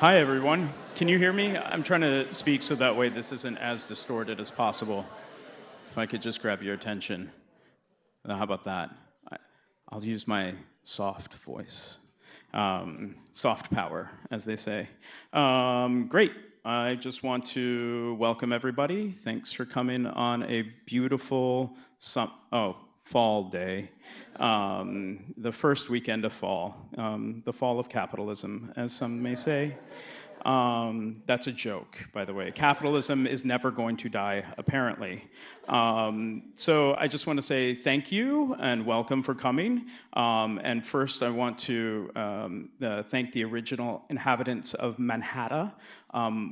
Hi, everyone. Can you hear me? I'm trying to speak so that way this isn't as distorted as possible. If I could just grab your attention. How about that? I'll use my soft voice. Soft power, as they say. Great. I just want to welcome everybody. Thanks for coming on a beautiful fall day. The first weekend of fall. The fall of capitalism, as some may say. That's a joke, by the way. Capitalism is never going to die, apparently. So I just want to say thank you and welcome for coming. And first, I want to thank the original inhabitants of Manhattan.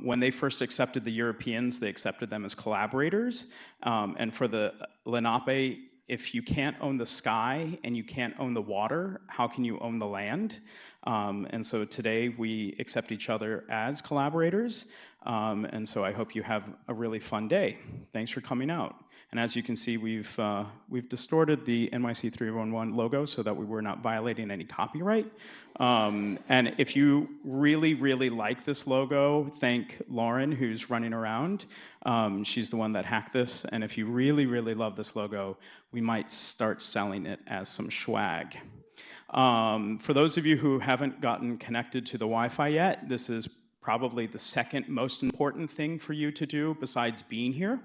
When they first accepted the Europeans, they accepted them as collaborators. And for the Lenape, if you can't own the sky and you can't own the water, how can you own the land? And so today we accept each other as collaborators. And so I hope you have a really fun day. Thanks for coming out. And as you can see, we've distorted the NYC 311 logo so that we were not violating any copyright. And if you really, really like this logo, thank Lauren, who's running around. She's the one that hacked this. And if you really, really love this logo, we might start selling it as some swag. For those of you who haven't gotten connected to the Wi-Fi yet, this is probably the second most important thing for you to do besides being here.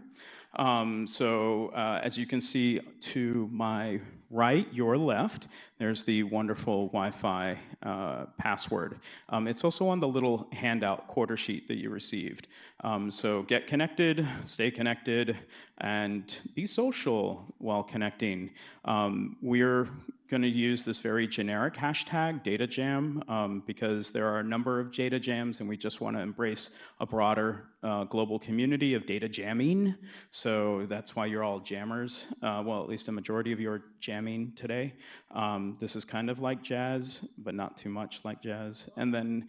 As you can see to my right, your left, there's the wonderful Wi-Fi password. It's also on the little handout quarter sheet that you received. So get connected, stay connected, and be social while connecting. We're going to use this very generic hashtag, data jam, because there are a number of data jams, and we just want to embrace a broader global community of data jamming. So that's why you're all jammers. Well, at least a majority of you are jamming today. This is kind of like jazz, but not too much like jazz. And then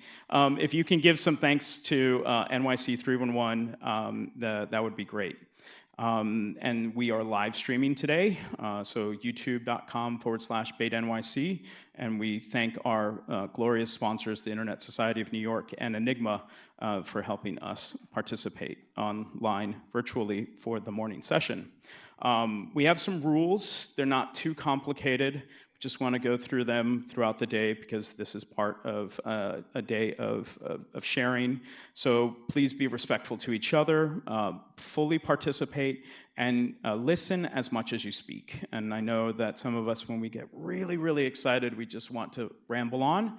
if you can give some thanks to NYC 311, that would be great. And we are live streaming today, so youtube.com/BetaNYC, and we thank our glorious sponsors, the Internet Society of New York and Enigma, for helping us participate online virtually for the morning session. We have some rules. They're not too complicated. We just want to go through them throughout the day because this is part of a day of sharing. So please be respectful to each other, fully participate, and listen as much as you speak. And I know that some of us, when we get really, really excited, we just want to ramble on,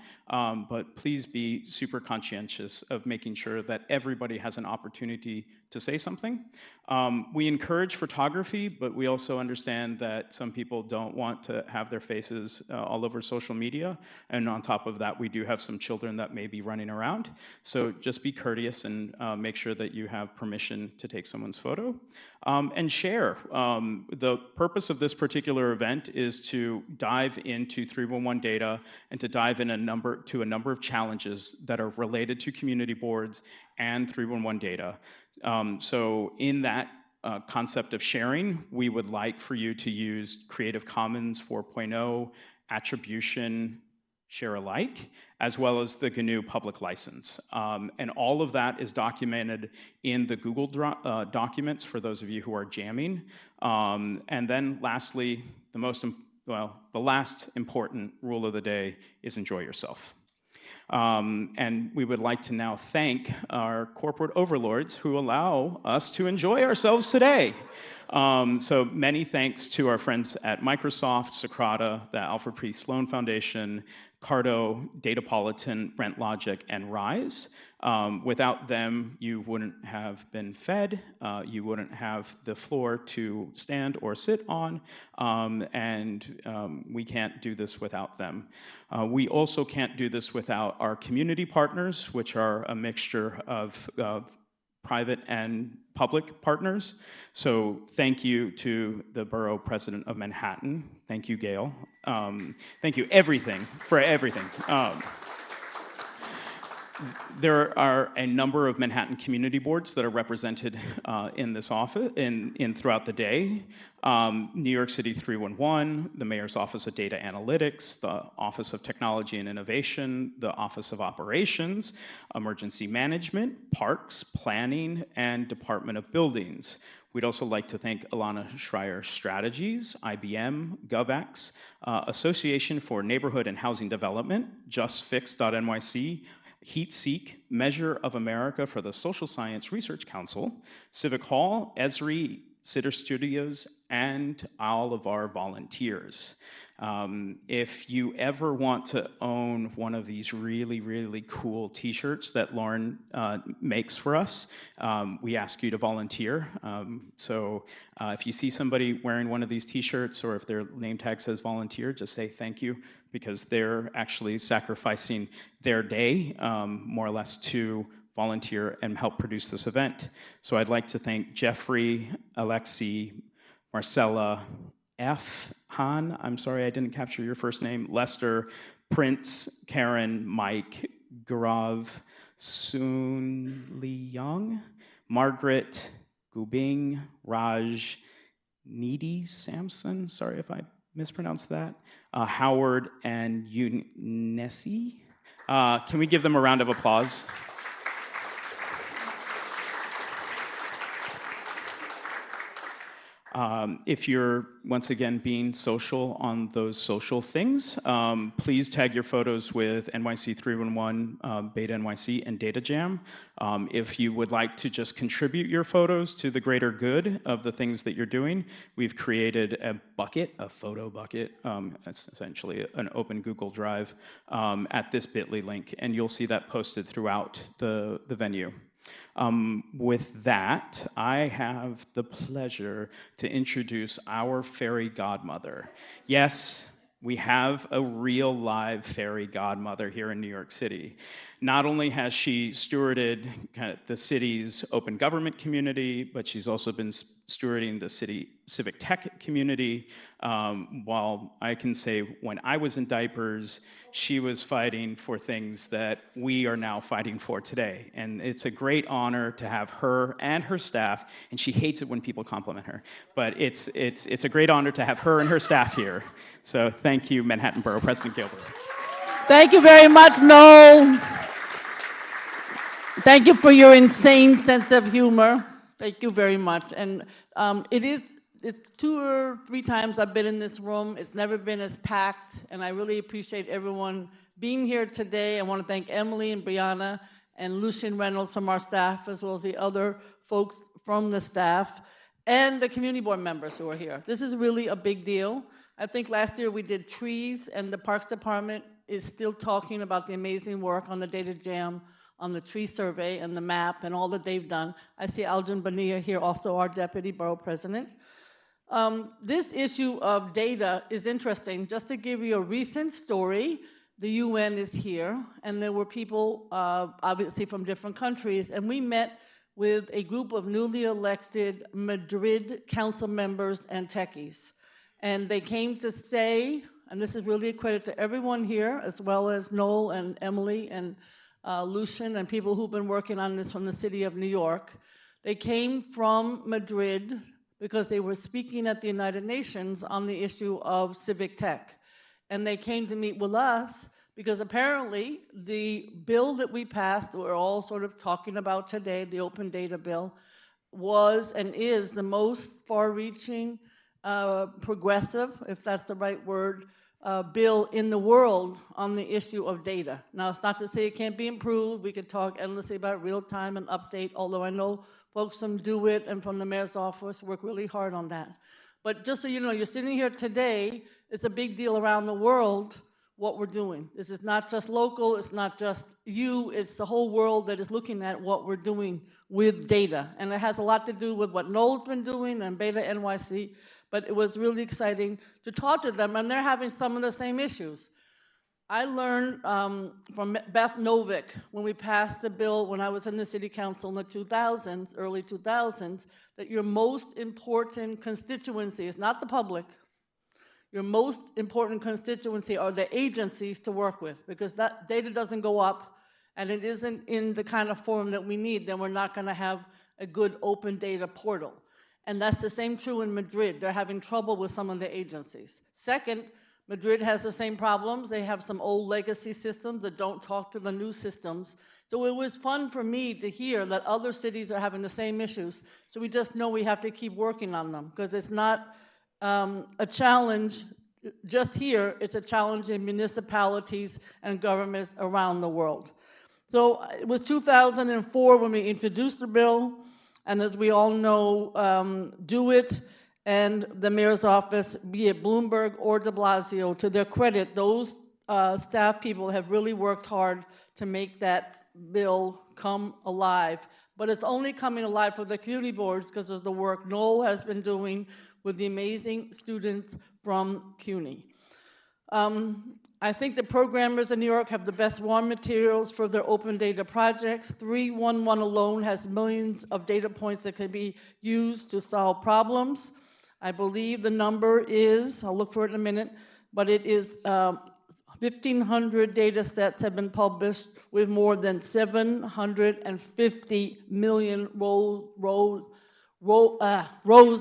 but please be super conscientious of making sure that everybody has an opportunity to say something. We encourage photography, but we also understand that some people don't want to have their faces all over social media. And on top of that, we do have some children that may be running around. So just be courteous and make sure that you have permission to take someone's photo. And share. The purpose of this particular event is to dive into 311 data and to dive in a number of challenges that are related to community boards and 311 data. So in that concept of sharing, we would like for you to use Creative Commons 4.0, attribution, share alike, as well as the GNU public license. And all of that is documented in the Google documents for those of you who are jamming. And then lastly, the last important rule of the day is enjoy yourself. And we would like to now thank our corporate overlords who allow us to enjoy ourselves today. So many thanks to our friends at Microsoft, Socrata, the Alfred P. Sloan Foundation, Cardo, Datapolitan, BrentLogic, and Rise. Without them, you wouldn't have been fed, you wouldn't have the floor to stand or sit on, and we can't do this without them. We also can't do this without our community partners, which are a mixture of private and public partners. So thank you to the Borough President of Manhattan. Thank you, Gail. Thank you for everything. There are a number of Manhattan community boards that are represented in this office, throughout the day. New York City 311, the Mayor's Office of Data Analytics, the Office of Technology and Innovation, the Office of Operations, Emergency Management, Parks, Planning, and Department of Buildings. We'd also like to thank Alana Schreier Strategies, IBM, GovX, Association for Neighborhood and Housing Development, JustFix.NYC, HeatSeek, Measure of America for the Social Science Research Council, Civic Hall, Esri, Sitter Studios, and all of our volunteers. If you ever want to own one of these really, really cool t-shirts that Lauren makes for us, we ask you to volunteer. So if you see somebody wearing one of these t-shirts, or if their name tag says volunteer, just say thank you, because they're actually sacrificing their day, more or less, to volunteer and help produce this event. So I'd like to thank Jeffrey, Alexi, Marcella, F. Han, I'm sorry I didn't capture your first name, Lester, Prince, Karen, Mike, Gaurav, Soon Lee Young, Margaret, Gubing, Raj, Needy Samson, sorry if I mispronounced that, Howard, and Nessie. Can we give them a round of applause? If you're, once again, being social on those social things, please tag your photos with NYC 311, BetaNYC, and Data Jam. If you would like to just contribute your photos to the greater good of the things that you're doing, we've created a bucket, a photo bucket. It's essentially an open Google Drive at this bit.ly link, and you'll see that posted throughout the venue. With that, I have the pleasure to introduce our fairy godmother. Yes, we have a real live fairy godmother here in New York City. Not only has she stewarded kind of the city's open government community, but she's also been stewarding the city civic tech community. While I can say when I was in diapers, she was fighting for things that we are now fighting for today. And it's a great honor to have her and her staff, and she hates it when people compliment her, but it's a great honor to have her and her staff here. So thank you, Manhattan Borough President Gilbert. Thank you very much, Noel. Thank you for your insane sense of humor. Thank you very much. And it's 2 or 3 times I've been in this room. It's never been as packed, and I really appreciate everyone being here today. I want to thank Emily and Brianna and Lucian Reynolds from our staff, as well as the other folks from the staff, and the community board members who are here. This is really a big deal. I think last year we did trees, and the Parks Department is still talking about the amazing work on the Data Jam, on the tree survey and the map and all that they've done. I see Aljan Bania here, also our deputy borough president. This issue of data is interesting. Just to give you a recent story, the UN is here, and there were people, obviously from different countries, and we met with a group of newly elected Madrid council members and techies. And they came to say, and this is really a credit to everyone here, as well as Noel and Emily and Lucian and people who've been working on this from the city of New York. They came from Madrid because they were speaking at the United Nations on the issue of civic tech. And they came to meet with us because apparently the bill that we passed, we're all sort of talking about today, the open data bill, was and is the most far-reaching, progressive, if that's the right word, bill in the world on the issue of data. Now, it's not to say it can't be improved. We could talk endlessly about real-time and update, although I know folks from DeWitt and from the mayor's office work really hard on that. But just so you know, you're sitting here today, it's a big deal around the world what we're doing. This is not just local, it's not just you, it's the whole world that is looking at what we're doing with data. And it has a lot to do with what Noel's been doing and BetaNYC, but it was really exciting to talk to them, and they're having some of the same issues. I learned from Beth Novick when we passed the bill when I was in the city council in the 2000s, early 2000s, that your most important constituency is not the public. Your most important constituency are the agencies to work with, because that data doesn't go up and it isn't in the kind of form that we need, then we're not going to have a good open data portal. And that's the same true in Madrid. They're having trouble with some of the agencies. Second, Madrid has the same problems. They have some old legacy systems that don't talk to the new systems. So it was fun for me to hear that other cities are having the same issues. So we just know we have to keep working on them, because it's not a challenge just here, it's a challenge in municipalities and governments around the world. So it was 2004 when we introduced the bill, and as we all know, Do It and the mayor's office, be it Bloomberg or de Blasio, to their credit, those staff people have really worked hard to make that bill come alive. But it's only coming alive for the community boards because of the work Noel has been doing with the amazing students from CUNY. I think the programmers in New York have the best raw materials for their open data projects. 311 alone has millions of data points that can be used to solve problems. I believe the number is, I'll look for it in a minute, but it is 1,500 data sets have been published with more than 750 million rows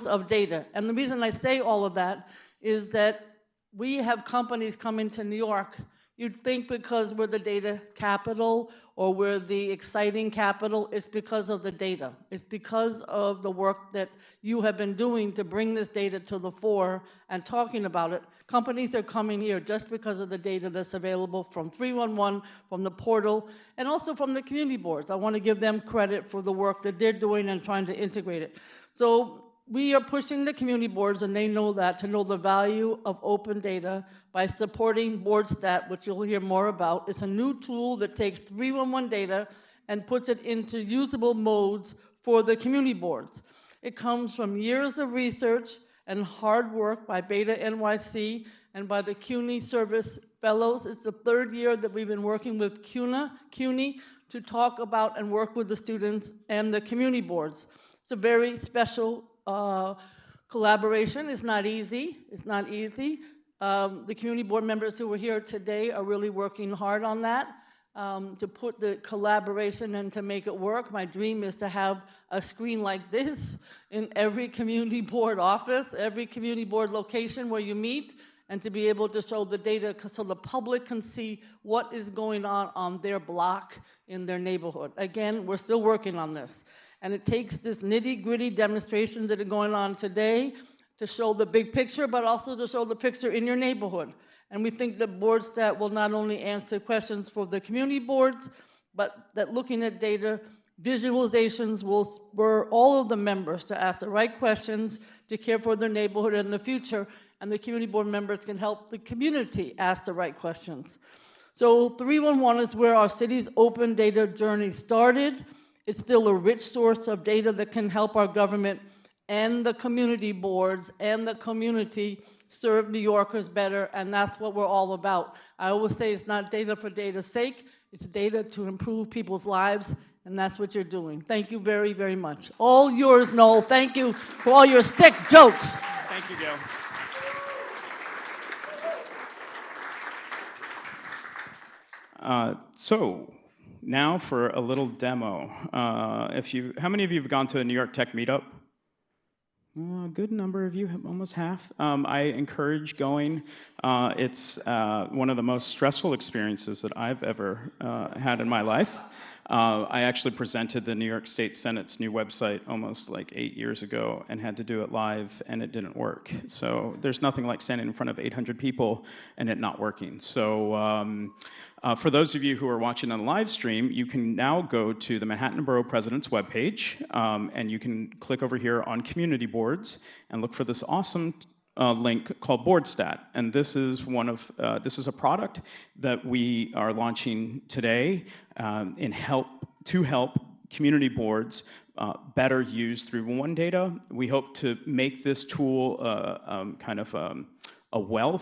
of data. And the reason I say all of that is that we have companies coming to New York. You'd think because we're the data capital or we're the exciting capital, it's because of the data. It's because of the work that you have been doing to bring this data to the fore and talking about it. Companies are coming here just because of the data that's available from 311, from the portal, and also from the community boards. I want to give them credit for the work that they're doing and trying to integrate it. So we are pushing the community boards, and they know that, to know the value of open data by supporting BoardStat, which you'll hear more about. It's a new tool that takes 311 data and puts it into usable modes for the community boards. It comes from years of research and hard work by BetaNYC and by the CUNY Service Fellows. It's the third year that we've been working with CUNY to talk about and work with the students and the community boards. It's a very special collaboration. It's not easy. It's not easy. The community board members who are here today are really working hard on that, to put the collaboration and to make it work. My dream is to have a screen like this in every community board office, every community board location where you meet, and to be able to show the data so the public can see what is going on their block in their neighborhood. Again, we're still working on this. And it takes this nitty-gritty demonstrations that are going on today to show the big picture, but also to show the picture in your neighborhood. And we think that BoardStat will not only answer questions for the community boards, but that looking at data, visualizations will spur all of the members to ask the right questions, to care for their neighborhood in the future, and the community board members can help the community ask the right questions. So 311 is where our city's open data journey started. It's still a rich source of data that can help our government and the community boards and the community serve New Yorkers better, and that's what we're all about. I always say it's not data for data's sake, it's data to improve people's lives, and that's what you're doing. Thank you very, very much. All yours, Noel. Thank you for all your sick jokes. Thank you, Gail. So now for a little demo. How many of you have gone to a New York Tech meetup? A good number of you, almost half. I encourage going. It's one of the most stressful experiences that I've ever had in my life. I actually presented the New York State Senate's new website almost like 8 years ago and had to do it live, and it didn't work. So there's nothing like standing in front of 800 people and it not working. So for those of you who are watching on the live stream, you can now go to the Manhattan Borough President's webpage, and you can click over here on community boards and look for this awesome link called BoardStat, and this is this is a product that we are launching today to help community boards better use 311 data. We hope to make this tool kind of a well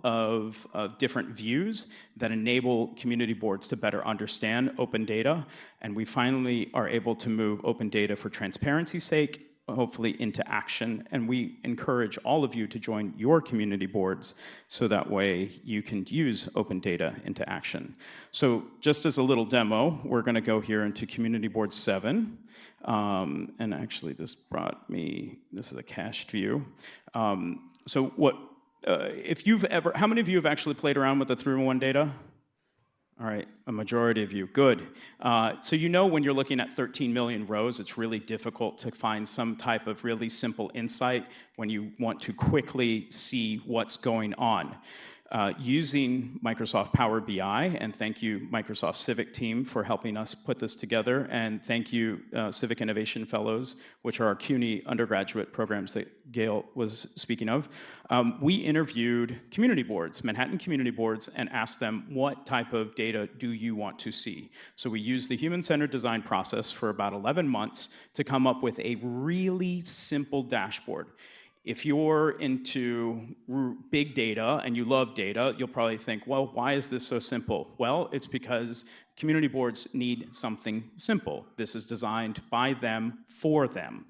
of different views that enable community boards to better understand open data, and we finally are able to move open data for transparency's sake hopefully into action. And we encourage all of you to join your community boards so that way you can use open data into action. So just as a little demo, we're going to go here into Community Board 7. And actually, this brought me, this is a cached view. So what, if you've ever, how many of you have actually played around with the 3-in-1 data? All right, a majority of you, good. So you know when you're looking at 13 million rows, it's really difficult to find some type of really simple insight when you want to quickly see what's going on. Using Microsoft Power BI, and thank you Microsoft Civic team for helping us put this together, and thank you Civic Innovation Fellows, which are our CUNY undergraduate programs that Gail was speaking of. We interviewed community boards, Manhattan community boards, and asked them what type of data do you want to see? So we used the human-centered design process for about 11 months to come up with a really simple dashboard. If you're into big data and you love data, you'll probably think, well, why is this so simple? Well, it's because community boards need something simple. This is designed by them for them.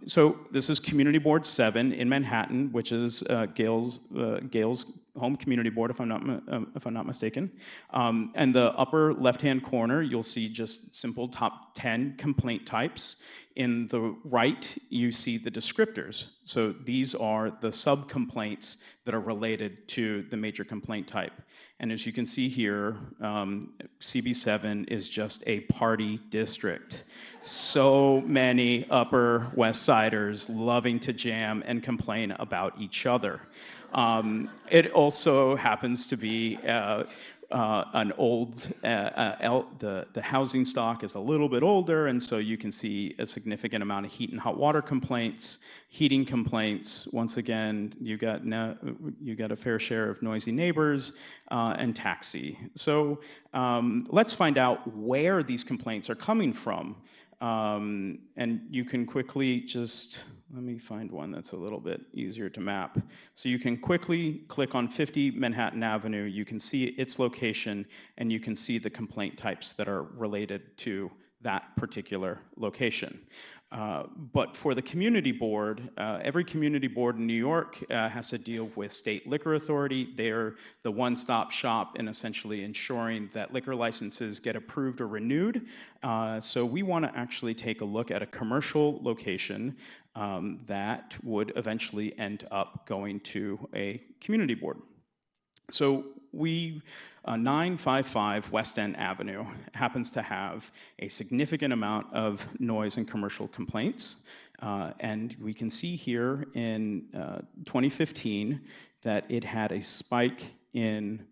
So this is Community Board 7 in Manhattan, which is Gail's home community board, if I'm not mistaken. And the upper left-hand corner, you'll see just simple top 10 complaint types. In the right, you see the descriptors. So these are the sub-complaints that are related to the major complaint type. And as you can see here, CB7 is just a party district. So many Upper West Siders loving to jam and complain about each other. It also happens to be an old, the housing stock is a little bit older, and so you can see a significant amount of heat and hot water complaints, heating complaints. Once again, you got a fair share of noisy neighbors and taxi. So let's find out where these complaints are coming from. And you can quickly just, let me find one that's a little bit easier to map. So you can quickly click on 50 Manhattan Avenue, you can see its location, and you can see the complaint types that are related to that particular location. But for the community board, every community board in New York has to deal with state liquor authority. They're the one-stop shop in essentially ensuring that liquor licenses get approved or renewed. So we want to actually take a look at a commercial location that would eventually end up going to a community board. So 955 West End Avenue happens to have a significant amount of noise and commercial complaints. And we can see here in 2015 that it had a spike in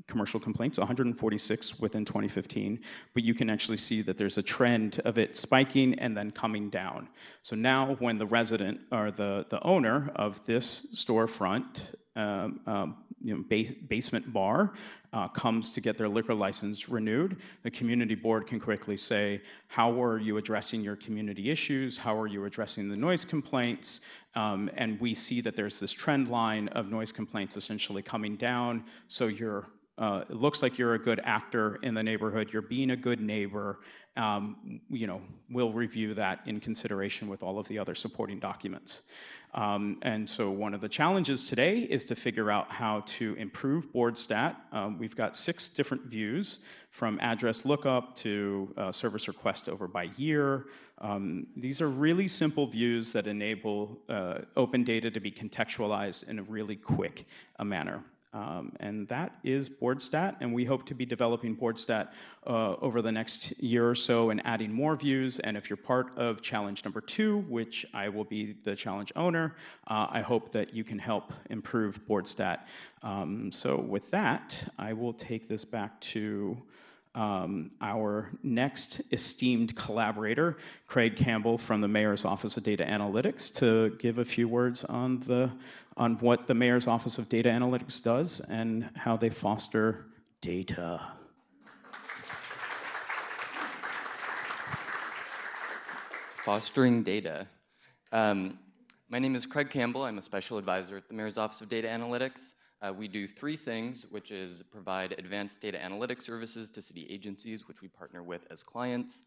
commercial complaints, 146 within 2015, but you can actually see that there's a trend of it spiking and then coming down. So now when the resident or the owner of this storefront, basement bar comes to get their liquor license renewed, the community board can quickly say, how are you addressing your community issues? How are you addressing the noise complaints? And we see that there's this trend line of noise complaints essentially coming down. So it looks like you're a good actor in the neighborhood. You're being a good neighbor. We'll review that in consideration with all of the other supporting documents. And so one of the challenges today is to figure out how to improve board stat. We've got 6 different views, from address lookup to service request over by year. These are really simple views that enable open data to be contextualized in a really quick manner. And that is BoardStat, and we hope to be developing BoardStat over the next year or so and adding more views. And if you're part of challenge number 2, which I will be the challenge owner, I hope that you can help improve BoardStat. So with that, I will take this back to our next esteemed collaborator, Craig Campbell from the Mayor's Office of Data Analytics, to give a few words on what the Mayor's Office of Data Analytics does and how they foster data. Fostering data. My name is Craig Campbell. I'm a special advisor at the Mayor's Office of Data Analytics. We do 3 things, which is provide advanced data analytics services to city agencies, which we partner with as clients.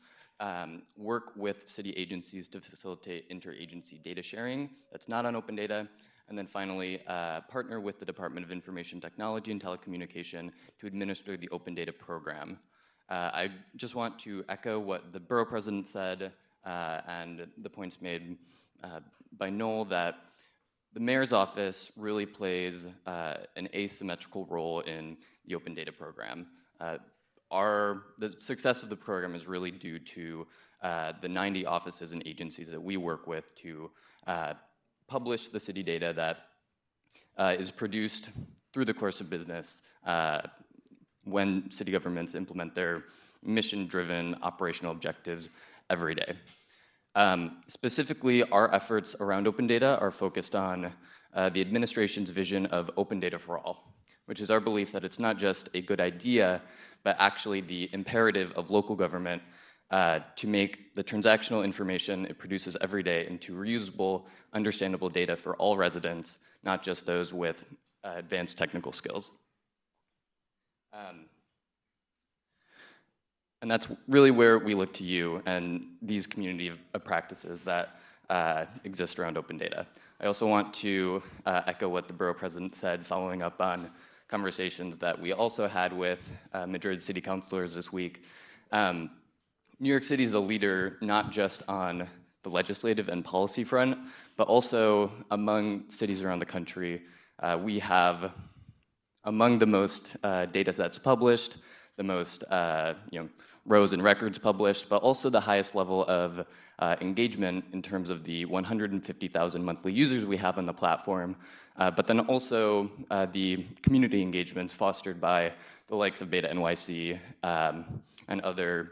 work with city agencies to facilitate interagency data sharing that's not on open data, and then finally, partner with the Department of Information Technology and Telecommunication to administer the open data program. I just want to echo what the borough president said and the points made by Noel, that the mayor's office really plays an asymmetrical role in the open data program. The success of the program is really due to the 90 offices and agencies that we work with to publish the city data that is produced through the course of business when city governments implement their mission-driven operational objectives every day. Specifically, our efforts around open data are focused on the administration's vision of open data for all, which is our belief that it's not just a good idea, but actually the imperative of local government to make the transactional information it produces every day into reusable, understandable data for all residents, not just those with advanced technical skills. And that's really where we look to you and these community of practices that exist around open data. I also want to echo what the borough president said, following up on conversations that we also had with Madrid city councilors this week. New York City is a leader not just on the legislative and policy front, but also among cities around the country. We have among the most data sets published, the most rows and records published, but also the highest level of engagement in terms of the 150,000 monthly users we have on the platform, but then also the community engagements fostered by the likes of BetaNYC and other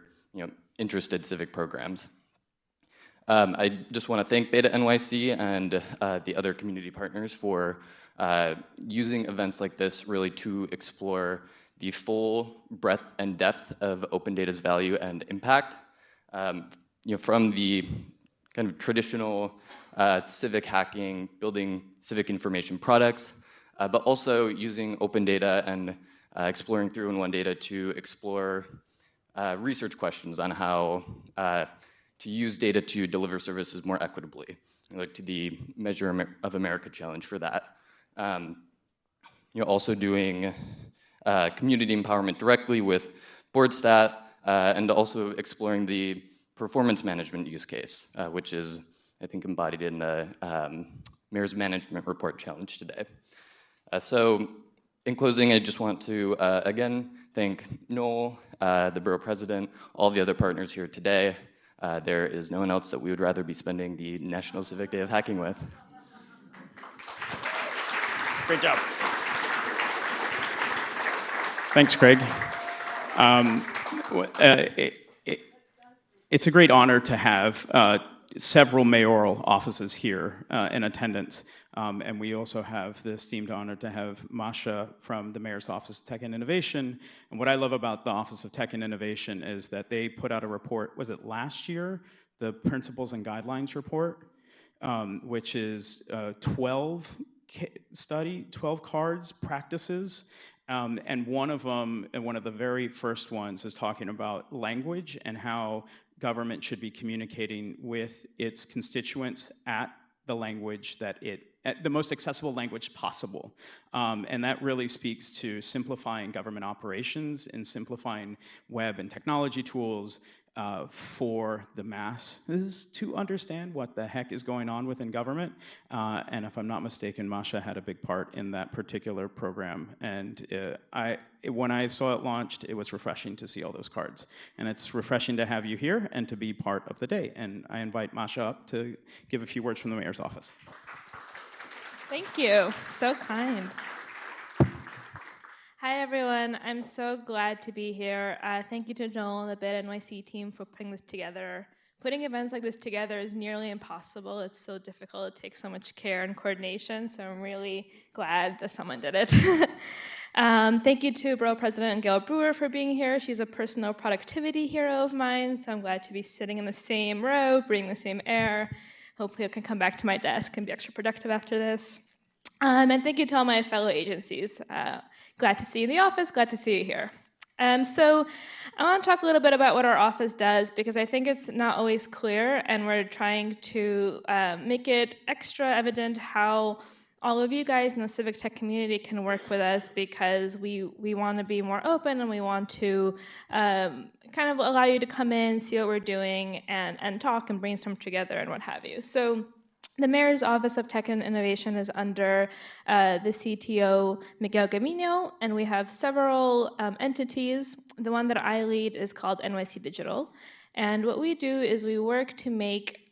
interested civic programs. I just want to thank BetaNYC and the other community partners for using events like this really to explore the full breadth and depth of open data's value and impact. From the kind of traditional civic hacking, building civic information products, but also using open data and exploring through in one data to explore research questions on how to use data to deliver services more equitably, like to the Measure of America challenge for that. Also doing community empowerment directly with BoardStat, and also exploring the performance management use case, which is, I think, embodied in the Mayor's Management Report Challenge today. So in closing, I just want to, again, thank Noel, the borough president, all the other partners here today. There is no one else that we would rather be spending the National Civic Day of Hacking with. Great job. Thanks, Craig. It's a great honor to have several mayoral offices here in attendance. And we also have the esteemed honor to have Masha from the Mayor's Office of Tech and Innovation. And what I love about the Office of Tech and Innovation is that they put out a report, was it last year? The Principles and Guidelines report, which is 12 cards, practices. And one of them, and one of the very first ones, is talking about language and how government should be communicating with its constituents at the language at the most accessible language possible. And that really speaks to simplifying government operations and simplifying web and technology tools for the masses to understand what the heck is going on within government. And if I'm not mistaken, Masha had a big part in that particular program. And when I saw it launched, it was refreshing to see all those cards. And it's refreshing to have you here and to be part of the day. And I invite Masha up to give a few words from the mayor's office. Thank you. So kind. Hi, everyone. I'm so glad to be here. Thank you to Joel and the BetaNYC team for putting this together. Putting events like this together is nearly impossible. It's so difficult. It takes so much care and coordination, so I'm really glad that someone did it. Thank you to Borough President Gail Brewer for being here. She's a personal productivity hero of mine, so I'm glad to be sitting in the same row, breathing the same air. Hopefully I can come back to my desk and be extra productive after this. And thank you to all my fellow agencies. Glad to see you in the office, glad to see you here. So I want to talk a little bit about what our office does, because I think it's not always clear, and we're trying to make it extra evident how all of you guys in the civic tech community can work with us, because we want to be more open, and we want to kind of allow you to come in, see what we're doing, and talk and brainstorm together and what have you. So the Mayor's Office of Tech and Innovation is under the CTO, Miguel Gamino, and we have several entities. The one that I lead is called NYC Digital. And what we do is we work to make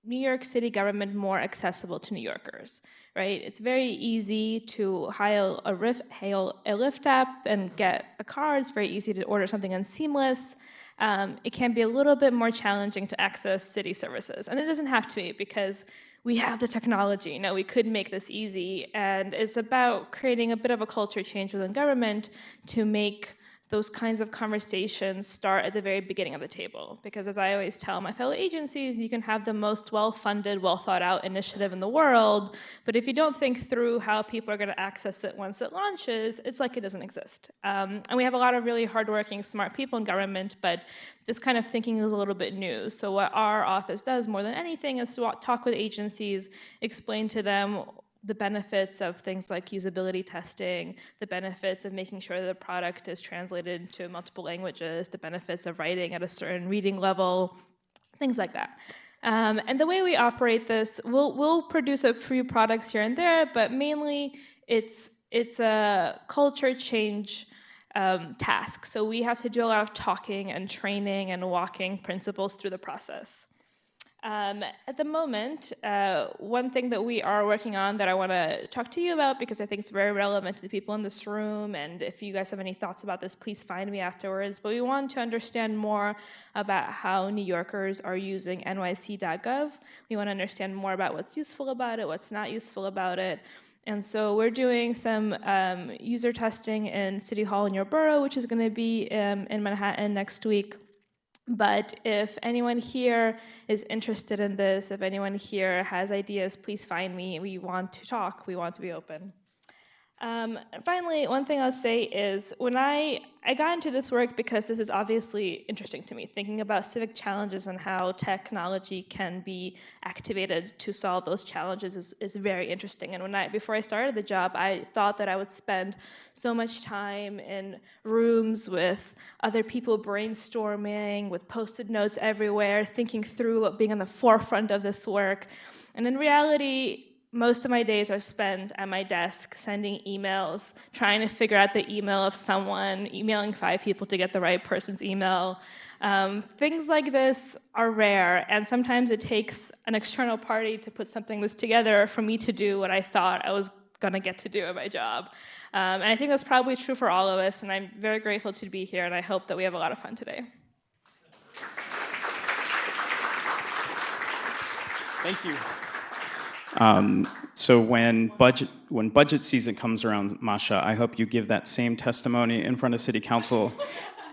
New York City government more accessible to New Yorkers, right? It's very easy to hail a Lyft app and get a car. It's very easy to order something on Seamless. It can be a little bit more challenging to access city services. And it doesn't have to be, because we have the technology. No, we could make this easy. And it's about creating a bit of a culture change within government to make those kinds of conversations start at the very beginning of the table. Because as I always tell my fellow agencies, you can have the most well-funded, well-thought-out initiative in the world, but if you don't think through how people are going to access it once it launches, it's like it doesn't exist. And we have a lot of really hardworking, smart people in government, but this kind of thinking is a little bit new. So what our office does more than anything is to talk with agencies, explain to them the benefits of things like usability testing, the benefits of making sure that the product is translated into multiple languages, the benefits of writing at a certain reading level, things like that. And the way we operate this, we'll produce a few products here and there, but mainly it's a culture change task. So we have to do a lot of talking and training and walking principals through the process. At the moment, one thing that we are working on that I want to talk to you about, because I think it's very relevant to the people in this room, and if you guys have any thoughts about this, please find me afterwards, but we want to understand more about how New Yorkers are using nyc.gov. We want to understand more about what's useful about it, what's not useful about it. And so we're doing some user testing in City Hall in your borough, which is going to be in Manhattan next week. But if anyone here is interested in this, if anyone here has ideas, please find me. We want to talk. We want to be open. And finally, one thing I'll say is when I got into this work because this is obviously interesting to me, thinking about civic challenges and how technology can be activated to solve those challenges is very interesting. And before I started the job, I thought that I would spend so much time in rooms with other people brainstorming, with Post-it notes everywhere, thinking through being on the forefront of this work. And in reality, most of my days are spent at my desk sending emails, trying to figure out the email of someone, emailing 5 people to get the right person's email. Things like this are rare, and sometimes it takes an external party to put something this together for me to do what I thought I was going to get to do at my job. And I think that's probably true for all of us, and I'm very grateful to be here, and I hope that we have a lot of fun today. Thank you. So when budget season comes around, Masha, I hope you give that same testimony in front of City Council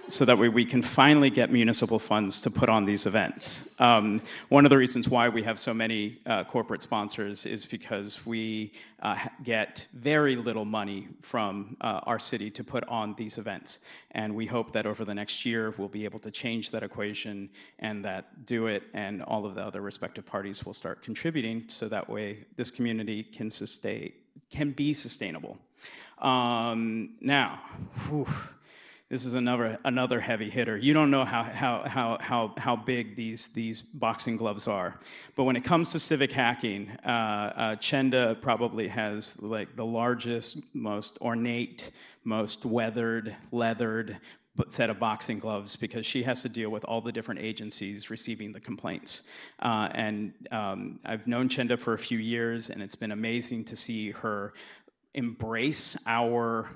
so that we can finally get municipal funds to put on these events. One of the reasons why we have so many corporate sponsors is because we get very little money from our city to put on these events. And we hope that over the next year, we'll be able to change that equation, and that Do It and all of the other respective parties will start contributing, so that way this community can be sustainable. Now, whew, this is another heavy hitter. You don't know how big these boxing gloves are, but when it comes to civic hacking, Chenda probably has like the largest, most ornate, most weathered, leathered set of boxing gloves, because she has to deal with all the different agencies receiving the complaints. I've known Chenda for a few years, and it's been amazing to see her embrace our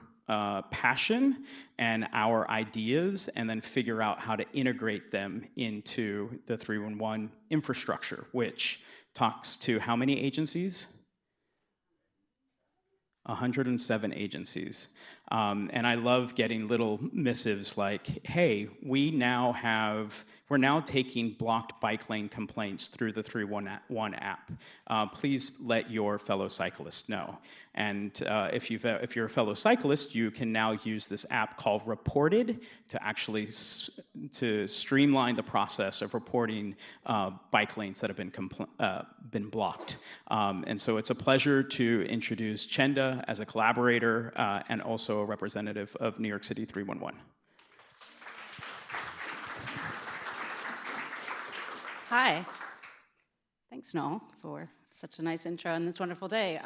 passion and our ideas, and then figure out how to integrate them into the 311 infrastructure, which talks to how many agencies? 107 agencies. And I love getting little missives like, hey, we're now taking blocked bike lane complaints through the 311 app. Please let your fellow cyclists know. And if you're a fellow cyclist, you can now use this app called Reported to actually to streamline the process of reporting bike lanes that have been blocked. And so it's a pleasure to introduce Chenda as a collaborator and also a representative of New York City 311. Hi. Thanks, Noel, for such a nice intro on this wonderful day.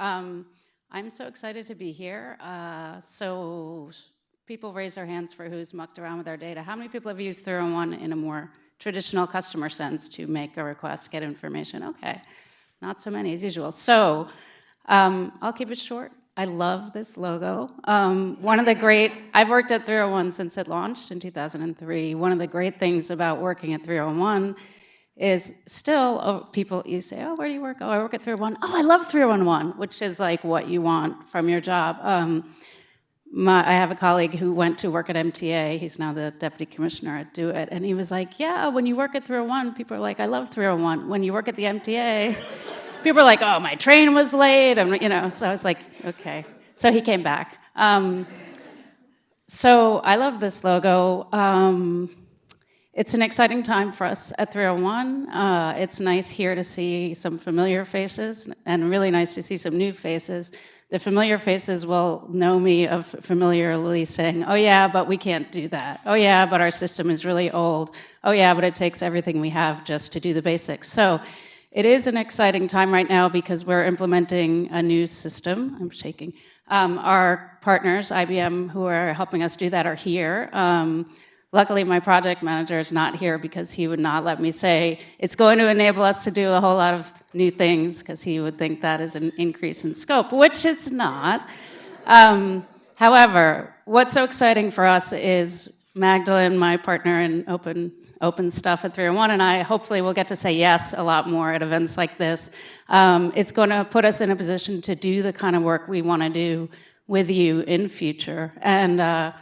I'm so excited to be here. So people raise their hands for who's mucked around with our data. How many people have used 301 in a more traditional customer sense to make a request, get information? Okay, not so many as usual. So I'll keep it short. I love this logo. I've worked at 301 since it launched in 2003. One of the great things about working at 301 is still, you say, oh, where do you work? Oh, I work at 301. Oh, I love 311, which is like what you want from your job. I have a colleague who went to work at MTA. He's now the deputy commissioner at Do It. And he was like, yeah, when you work at 301, people are like, I love 301. When you work at the MTA, people are like, oh, my train was late. And, so I was like, okay. So he came back. So I love this logo. It's an exciting time for us at 301. It's nice here to see some familiar faces and really nice to see some new faces. The familiar faces will know me of familiarly saying, oh yeah, but we can't do that. Oh yeah, but our system is really old. Oh yeah, but it takes everything we have just to do the basics. So it is an exciting time right now because we're implementing a new system. I'm shaking. Our partners, IBM, who are helping us do that are here. Luckily, my project manager is not here because he would not let me say it's going to enable us to do a whole lot of new things because he would think that is an increase in scope, which it's not. However, what's so exciting for us is Magdalene, my partner in open stuff at 301, and I hopefully will get to say yes a lot more at events like this. It's going to put us in a position to do the kind of work we want to do with you in future. And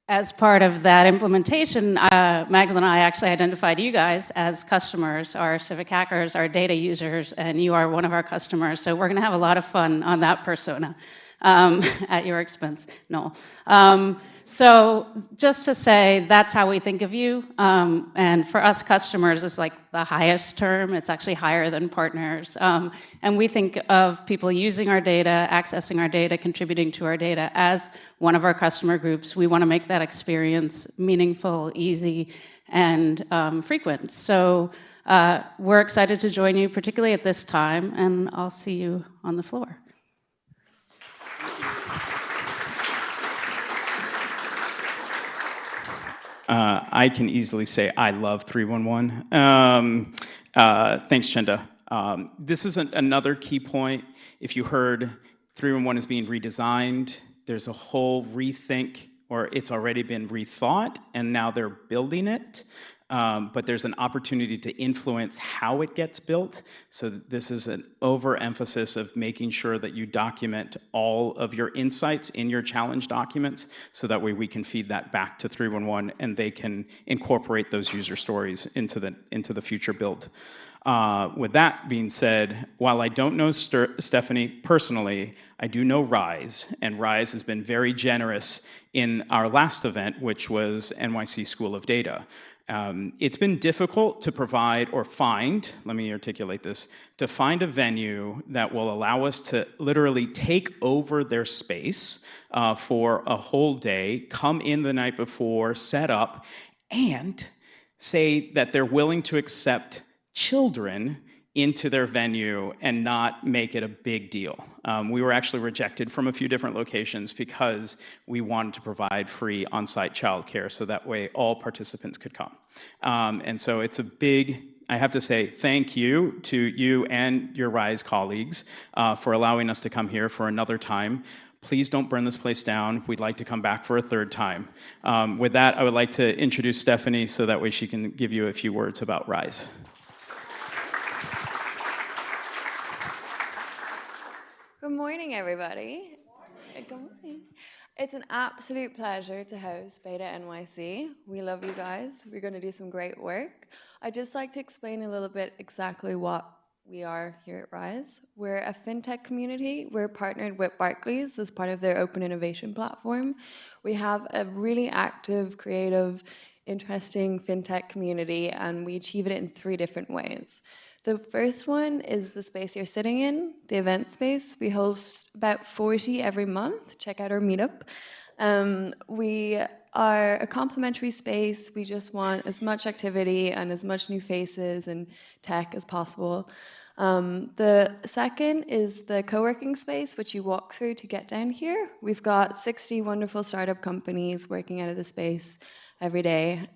as part of that implementation, Magdalene and I actually identified you guys as customers, our Civic hackers, our data users, and you are one of our customers. So we're going to have a lot of fun on that persona at your expense, Noel. So just to say, that's how we think of you. And for us, customers is like the highest term. It's actually higher than partners. And we think of people using our data, accessing our data, contributing to our data as one of our customer groups. We want to make that experience meaningful, easy, and frequent. So we're excited to join you, particularly at this time, and I'll see you on the floor. I can easily say I love 311. Thanks, Chenda. This is another key point. If you heard 311 is being redesigned, there's a whole rethink, or it's already been rethought, and now they're building it. But there's an opportunity to influence how it gets built. So this is an overemphasis of making sure that you document all of your insights in your challenge documents, so that way we can feed that back to 311 and they can incorporate those user stories into the future build. With that being said, while I don't know Stephanie personally, I do know Rise, and Rise has been very generous in our last event, which was NYC School of Data. It's been difficult to provide or find, let me articulate this, to find a venue that will allow us to literally take over their space for a whole day, come in the night before, set up, and say that they're willing to accept children into their venue and not make it a big deal. We were actually rejected from a few different locations because we wanted to provide free on-site childcare so that way all participants could come. And so it's a big, I have to say thank you to you and your RISE colleagues for allowing us to come here for another time. Please don't burn this place down. We'd like to come back for a third time. With that, I would like to introduce Stephanie so that way she can give you a few words about RISE. Good morning, everybody. Good morning. It's an absolute pleasure to host BetaNYC. We love you guys. We're going to do some great work. I'd just like to explain a little bit exactly what we are here at Rise. We're a fintech community. We're partnered with Barclays as part of their open innovation platform. We have a really active, creative, interesting fintech community, and we achieve it in 3 different ways. The first one is the space you're sitting in, the event space. We host about 40 every month. Check out our meetup. We are a complimentary space. We just want as much activity and as much new faces and tech as possible. The second is the co-working space, which you walk through to get down here. We've got 60 wonderful startup companies working out of the space every day.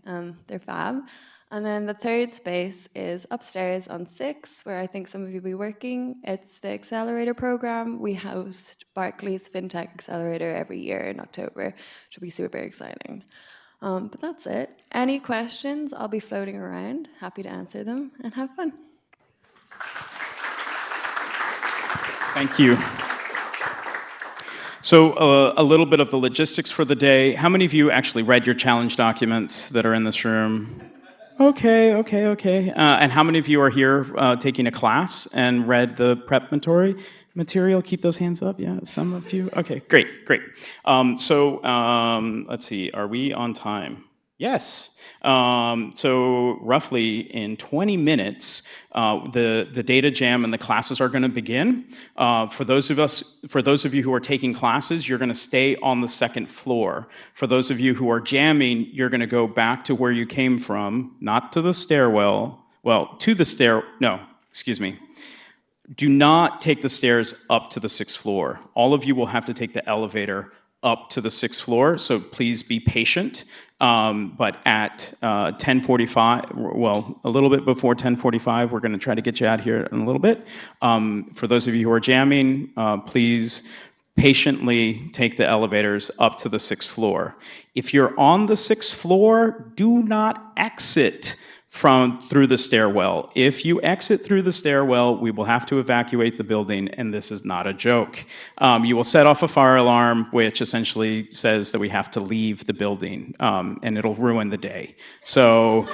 They're fab. And then the third space is upstairs on 6, where I think some of you will be working. It's the Accelerator program. We host Barclays FinTech Accelerator every year in October, which will be super exciting. But that's it. Any questions? I'll be floating around. Happy to answer them, and have fun. Thank you. So a little bit of the logistics for the day. How many of you actually read your challenge documents that are in this room? Okay. And how many of you are here taking a class and read the preparatory material? Keep those hands up. Yeah, some of you. Okay, great. Let's see. Are we on time? Yes. So roughly in 20 minutes, the data jam and the classes are going to begin. For those of you who are taking classes, you're going to stay on the 2nd floor. For those of you who are jamming, you're going to go back to where you came from, not to the stairwell. Well, to the stair. No, excuse me. Do not take the stairs up to the 6th floor. All of you will have to take the elevator up to the 6th floor, so please be patient. But at 10:45, well, a little bit before 10:45, we're going to try to get you out here in a little bit. For those of you who are jamming, please patiently take the elevators up to the 6th floor. If you're on the 6th floor, do not exit through the stairwell. If you exit through the stairwell, we will have to evacuate the building, and this is not a joke. You will set off a fire alarm, which essentially says that we have to leave the building, and it'll ruin the day. So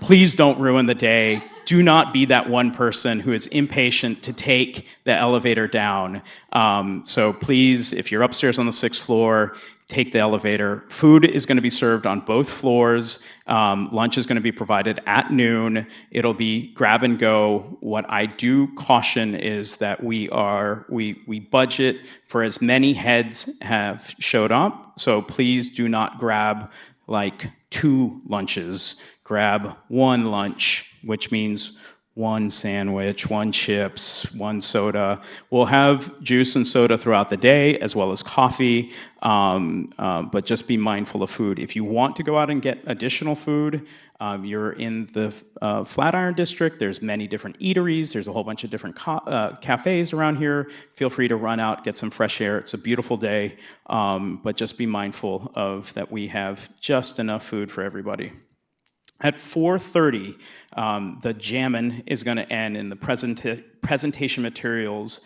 please don't ruin the day. Do not be that one person who is impatient to take the elevator down. So please, if you're upstairs on the 6th floor, take the elevator. Food is going to be served on both floors. Lunch is going to be provided at noon. It'll be grab and go. What I do caution is that we budget for as many heads have showed up. So please do not grab like 2 lunches. Grab 1 lunch, which means 1 sandwich, 1 chips, 1 soda. We'll have juice and soda throughout the day, as well as coffee, but just be mindful of food. If you want to go out and get additional food, you're in the Flatiron District. There's many different eateries. There's a whole bunch of different cafes around here. Feel free to run out, get some fresh air. It's a beautiful day, but just be mindful of that we have just enough food for everybody. At 4:30, the jammin' is going to end, and the presentation materials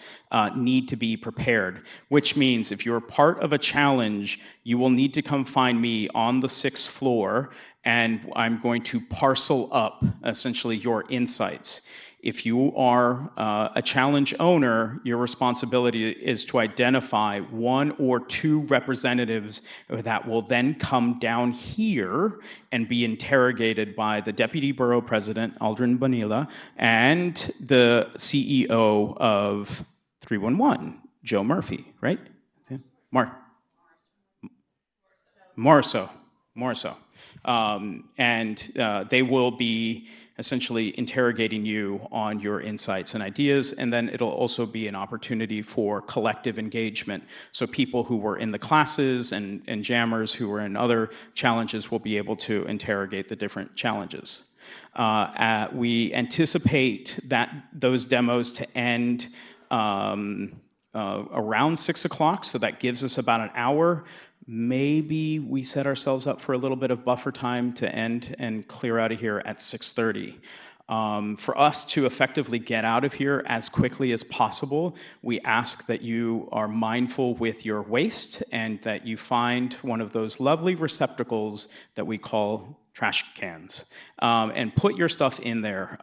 need to be prepared, which means if you're part of a challenge, you will need to come find me on the 6th floor, and I'm going to parcel up, essentially, your insights. If you are a challenge owner, your responsibility is to identify 1 or 2 representatives that will then come down here and be interrogated by the Deputy Borough President, Aldrin Bonilla, and the CEO of 311, Joe Murphy, right? Morso. They will be essentially interrogating you on your insights and ideas, and then it'll also be an opportunity for collective engagement. So people who were in the classes and jammers who were in other challenges will be able to interrogate the different challenges. We anticipate those demos to end around 6 o'clock, so that gives us about an hour. Maybe we set ourselves up for a little bit of buffer time to end and clear out of here at 6:30. For us to effectively get out of here as quickly as possible, we ask that you are mindful with your waste and that you find one of those lovely receptacles that we call trash cans, and put your stuff in there.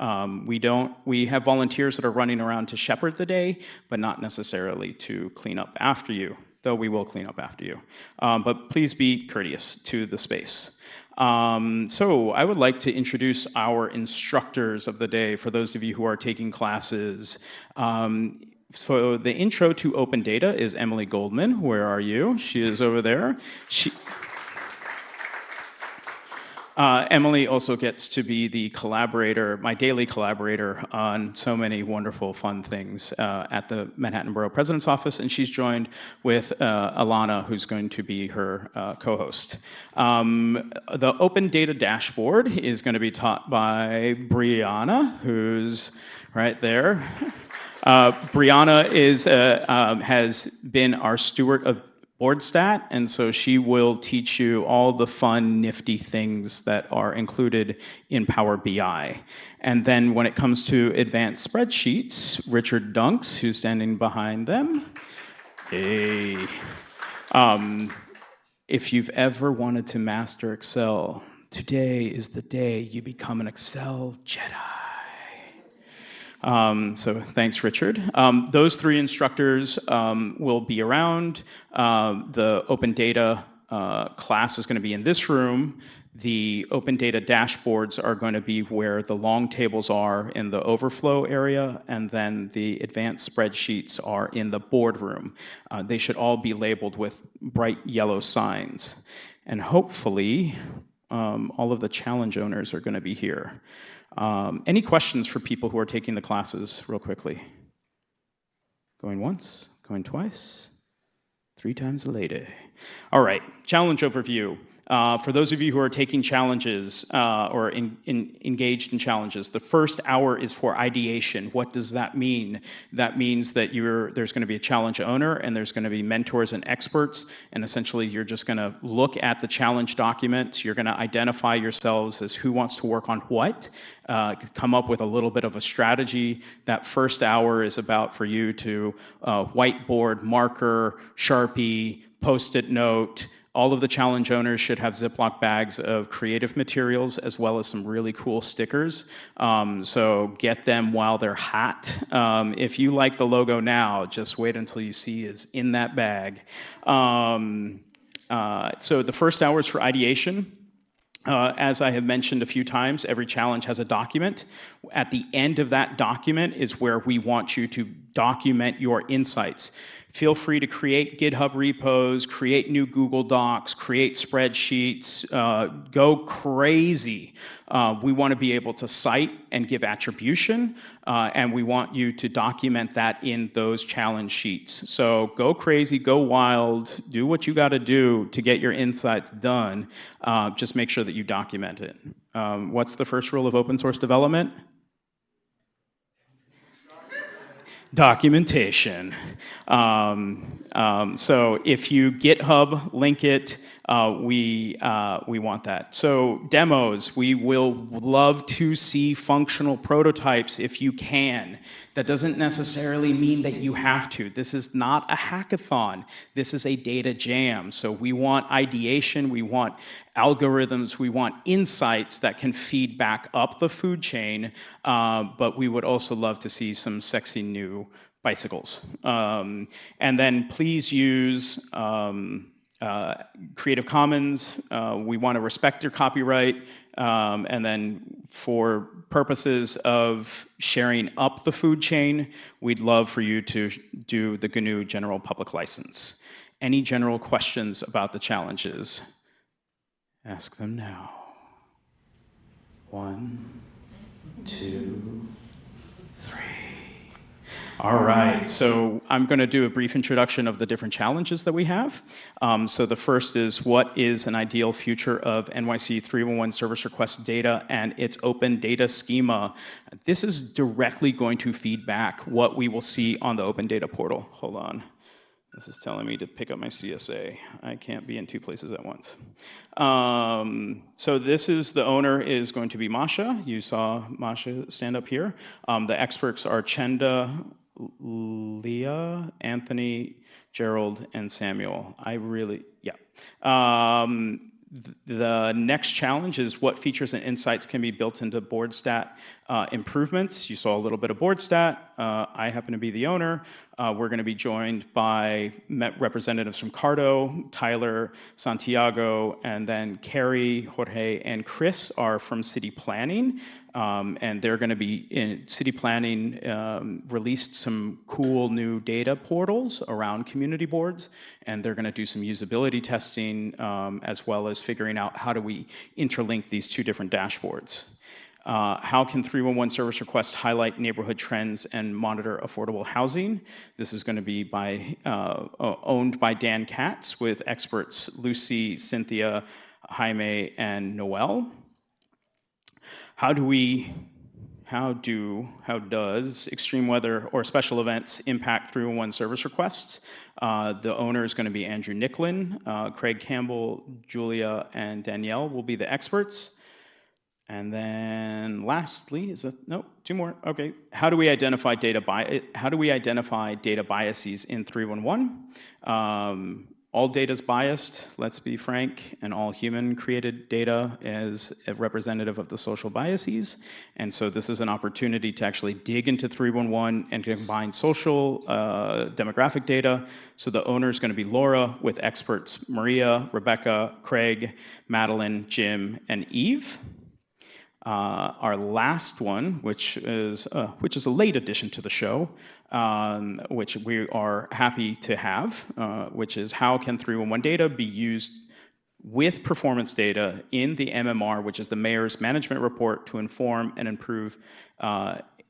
We have volunteers that are running around to shepherd the day, but not necessarily to clean up after you, though we will clean up after you. But please be courteous to the space. So I would like to introduce our instructors of the day for those of you who are taking classes. So the intro to open data is Emily Goldman. Where are you? She is over there. Emily also gets to be the collaborator, my daily collaborator on so many wonderful, fun things at the Manhattan Borough President's Office, and she's joined with Alana, who's going to be her co-host. The Open Data Dashboard is going to be taught by Brianna, who's right there. Brianna has been our steward of BoardStat, and so she will teach you all the fun, nifty things that are included in Power BI. And then when it comes to advanced spreadsheets, Richard Dunks, who's standing behind them. Hey. If you've ever wanted to master Excel, today is the day you become an Excel Jedi. So thanks, Richard. Those three instructors will be around. The open data class is going to be in this room. The open data dashboards are going to be where the long tables are in the overflow area, and then the advanced spreadsheets are in the boardroom. They should all be labeled with bright yellow signs. And hopefully, all of the challenge owners are going to be here. Any questions for people who are taking the classes real quickly? Going once, going twice, 3 times a lady. All right, challenge overview. For those of you who are taking challenges or engaged in challenges, the first hour is for ideation. What does that mean? That means that there's going to be a challenge owner and there's going to be mentors and experts, and essentially you're just going to look at the challenge document. You're going to identify yourselves as who wants to work on what, come up with a little bit of a strategy. That first hour is about for you to whiteboard, marker, Sharpie, Post-it note. All of the challenge owners should have Ziploc bags of creative materials as well as some really cool stickers. So get them while they're hot. If you like the logo now, just wait until you see it's in that bag. So the first hour is for ideation. As I have mentioned a few times, every challenge has a document. At the end of that document is where we want you to document your insights. Feel free to create GitHub repos, create new Google Docs, create spreadsheets, go crazy. We want to be able to cite and give attribution, and we want you to document that in those challenge sheets. So go crazy, go wild, do what you got to do to get your insights done. Just make sure that you document it. What's the first rule of open source development? Documentation. So if you GitHub link it, we want that. So demos, we will love to see functional prototypes if you can. That doesn't necessarily mean that you have to. This is not a hackathon. This is a data jam. So we want ideation, we want algorithms, we want insights that can feed back up the food chain, but we would also love to see some sexy new bicycles. And then please use Creative Commons. We want to respect your copyright. And then for purposes of sharing up the food chain, we'd love for you to do the GNU General Public License. Any general questions about the challenges? Ask them now. 1, 2, 3. All right, so I'm going to do a brief introduction of the different challenges that we have. So the first is, what is an ideal future of NYC 311 service request data and its open data schema? This is directly going to feed back what we will see on the open data portal. Hold on. This is telling me to pick up my CSA. I can't be in two places at once. So this is, the owner is going to be Masha. You saw Masha stand up here. The experts are Chenda, Leah, Anthony, Gerald, and Samuel. The next challenge is what features and insights can be built into BoardStat improvements. You saw a little bit of BoardStat. I happen to be the owner. We're going to be joined by representatives from Cardo, Tyler, Santiago, and then Carrie, Jorge, and Chris are from city planning. And they're going to be in city planning, released some cool new data portals around community boards, and they're going to do some usability testing, as well as figuring out how do we interlink these two different dashboards. How can 311 service requests highlight neighborhood trends and monitor affordable housing? This is going to be owned by Dan Katz with experts Lucy, Cynthia, Jaime, and Noel. How does extreme weather or special events impact 311 service requests? The owner is going to be Andrew Nicklin. Craig Campbell, Julia, and Danielle will be the experts. And then lastly, two more. Okay. How do we identify data biases in 311? All data is biased, let's be frank, and all human-created data is a representative of the social biases. And so this is an opportunity to actually dig into 311 and combine social demographic data. So the owner is going to be Laura with experts Maria, Rebecca, Craig, Madeline, Jim, and Eve. Our last one, which is a late addition to the show, which we are happy to have, which is how can 311 data be used with performance data in the MMR, which is the Mayor's Management Report, to inform and improve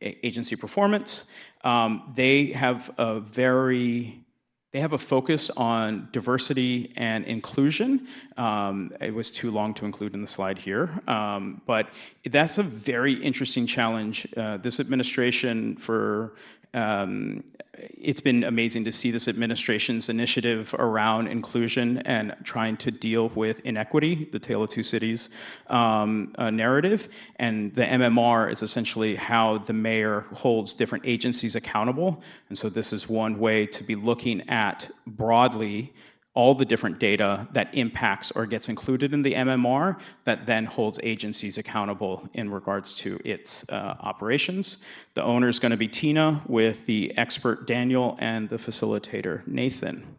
agency performance. They have a focus on diversity and inclusion. It was too long to include in the slide here, but that's a very interesting challenge. This administration it's been amazing to see this administration's initiative around inclusion and trying to deal with inequity, the Tale of Two Cities narrative. And the MMR is essentially how the mayor holds different agencies accountable. And so this is one way to be looking at broadly all the different data that impacts or gets included in the MMR that then holds agencies accountable in regards to its operations. The owner is going to be Tina with the expert Daniel and the facilitator Nathan.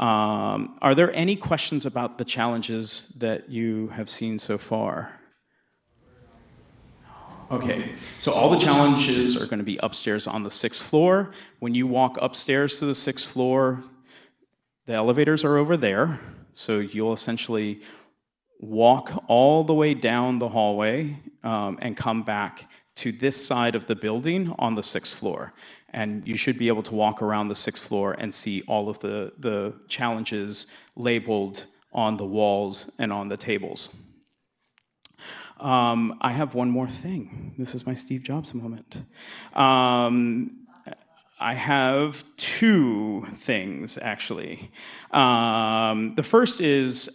Are there any questions about the challenges that you have seen so far? Okay, so all the challenges are going to be upstairs on the 6th floor. When you walk upstairs to the 6th floor, the elevators are over there, so you'll essentially walk all the way down the hallway and come back to this side of the building on the 6th floor. And you should be able to walk around the 6th floor and see all of the challenges labeled on the walls and on the tables. I have one more thing. This is my Steve Jobs moment. I have two things, actually. The first is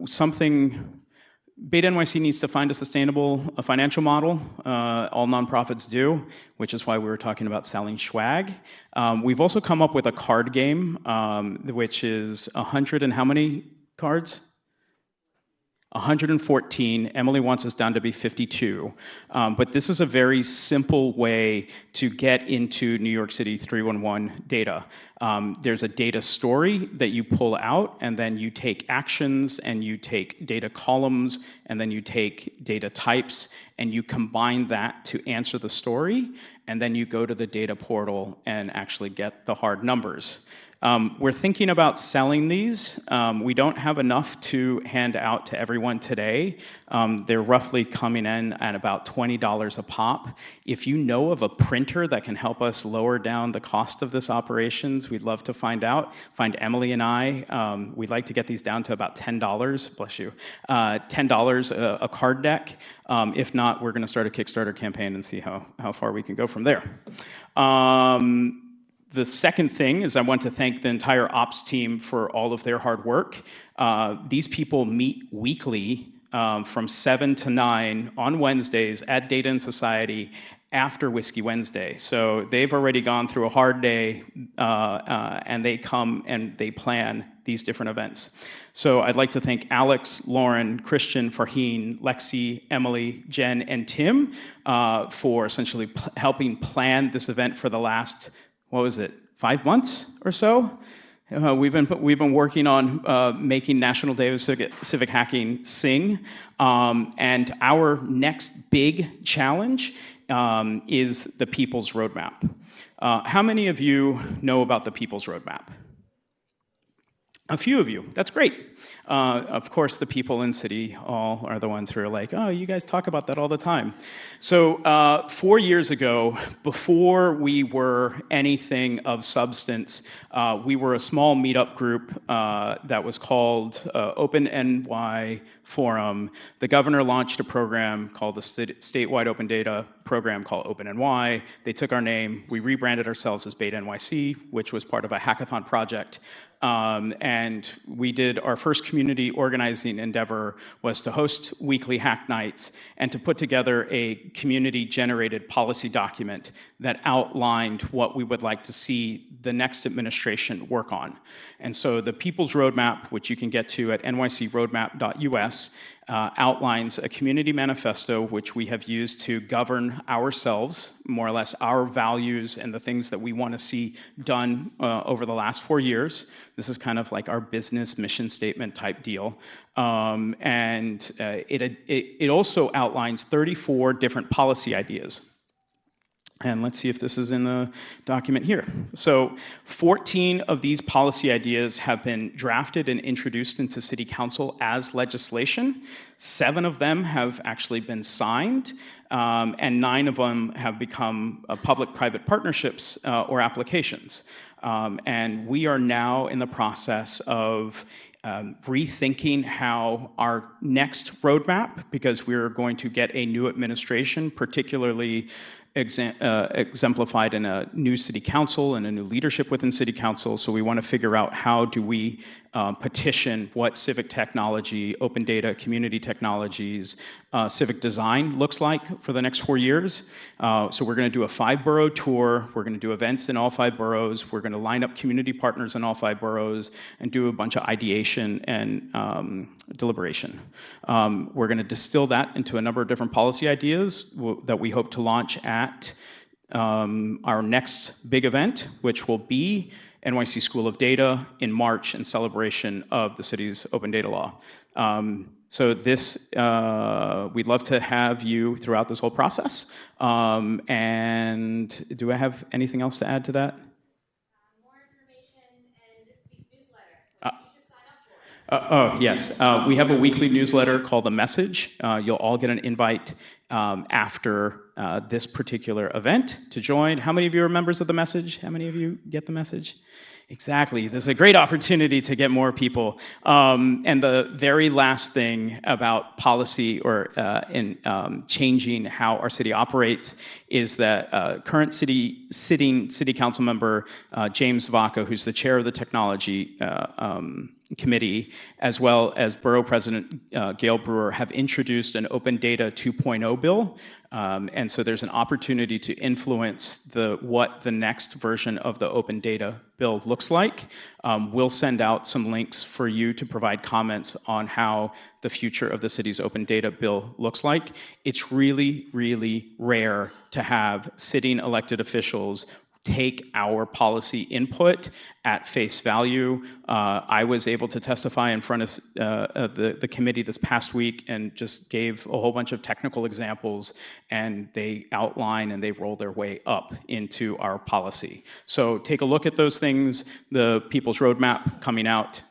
something BetaNYC needs to find a sustainable financial model. All nonprofits do, which is why we were talking about selling swag. We've also come up with a card game, which is 100 and how many cards? 114. Emily wants us down to be 52. But this is a very simple way to get into New York City 311 data. There's a data story that you pull out, and then you take actions, and you take data columns, and then you take data types, and you combine that to answer the story, and then you go to the data portal and actually get the hard numbers. We're thinking about selling these. We don't have enough to hand out to everyone today. They're roughly coming in at about $20 a pop. If you know of a printer that can help us lower down the cost of this operations, we'd love to find out. Find Emily and I. We'd like to get these down to about $10, bless you, $10 a card deck. If not, we're gonna start a Kickstarter campaign and see how far we can go from there. The second thing is I want to thank the entire ops team for all of their hard work. These people meet weekly from 7 to 9 on Wednesdays at Data and Society after Whiskey Wednesday. So they've already gone through a hard day, and they come and they plan these different events. So I'd like to thank Alex, Lauren, Christian, Farheen, Lexi, Emily, Jen, and Tim for essentially helping plan this event for the last, 5 months or so? We've been working on making National Day of Civic Hacking sing, and our next big challenge is the People's Roadmap. How many of you know about the People's Roadmap? A few of you. That's great. Of course, the people in City Hall are the ones who are like, oh, you guys talk about that all the time. So 4 years ago, before we were anything of substance, we were a small meetup group that was called Open NY Forum. The governor launched a program called the statewide open data program called Open NY. They took our name. We rebranded ourselves as BetaNYC, which was part of a hackathon project. And we did our first community organizing endeavor was to host weekly hack nights and to put together a community-generated policy document that outlined what we would like to see the next administration work on. And so the People's Roadmap, which you can get to at nycroadmap.us, outlines a community manifesto which we have used to govern ourselves, more or less our values and the things that we want to see done over the last 4 years. This is kind of like our business mission statement type deal. And it also outlines 34 different policy ideas. And let's see if this is in the document here. So 14 of these policy ideas have been drafted and introduced into City Council as legislation. 7 of them have actually been signed, and 9 of them have become public-private partnerships or applications. And we are now in the process of rethinking how our next roadmap, because we're going to get a new administration, particularly exemplified in a new city council and a new leadership within city council. So we want to figure out how do we petition what civic technology, open data, community technologies, civic design looks like for the next 4 years. So we're going to do a 5-borough tour. We're going to do events in all 5 boroughs. We're going to line up community partners in all 5 boroughs and do a bunch of ideation and deliberation. We're going to distill that into a number of different policy ideas that we hope to launch at our next big event, which will be NYC School of Data in March in celebration of the city's open data law. So this, we'd love to have you throughout this whole process. And do I have anything else to add to that? More information and this week's newsletter. You should sign up for it. Yes. We have a weekly newsletter called The Message. You'll all get an invite after this particular event to join. How many of you are members of The Message? How many of you get The Message? Exactly. There's a great opportunity to get more people. And the very last thing about policy or in changing how our city operates is that current sitting city council member James Vaca, who's the chair of the technology committee, as well as Borough President Gail Brewer, have introduced an Open Data 2.0 bill. And so there's an opportunity to influence what the next version of the Open Data bill looks like. We'll send out some links for you to provide comments on how the future of the city's Open Data bill looks like. It's really, really rare to have sitting elected officials take our policy input at face value. I was able to testify in front of the committee this past week and just gave a whole bunch of technical examples, and they outline and they roll their way up into our policy. So take a look at those things. The People's Roadmap coming out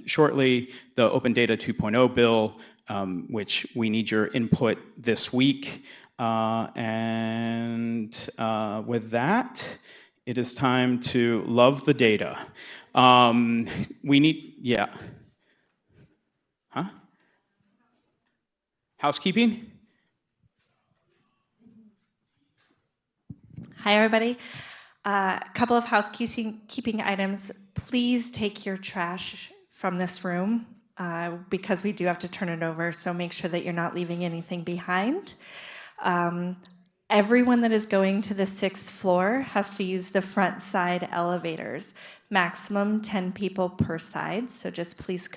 shortly, the Open Data 2.0 bill, which we need your input this week. And with that, it is time to love the data. We need, yeah. Huh? Housekeeping? Hi, everybody. A couple of housekeeping items. Please take your trash from this room because we do have to turn it over, so make sure that you're not leaving anything behind. Everyone that is going to the 6th floor has to use the front side elevators. Maximum 10 people per side, so just please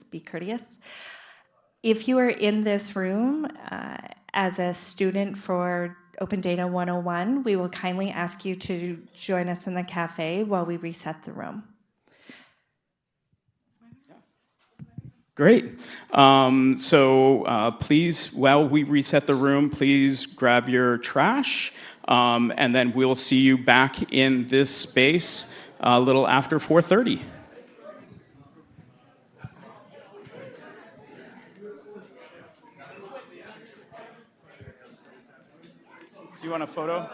be courteous. If you are in this room as a student for Open Data 101, we will kindly ask you to join us in the cafe while we reset the room. Great. Please, while we reset the room, please grab your trash, and then we'll see you back in this space a little after 4:30. Do you want a photo?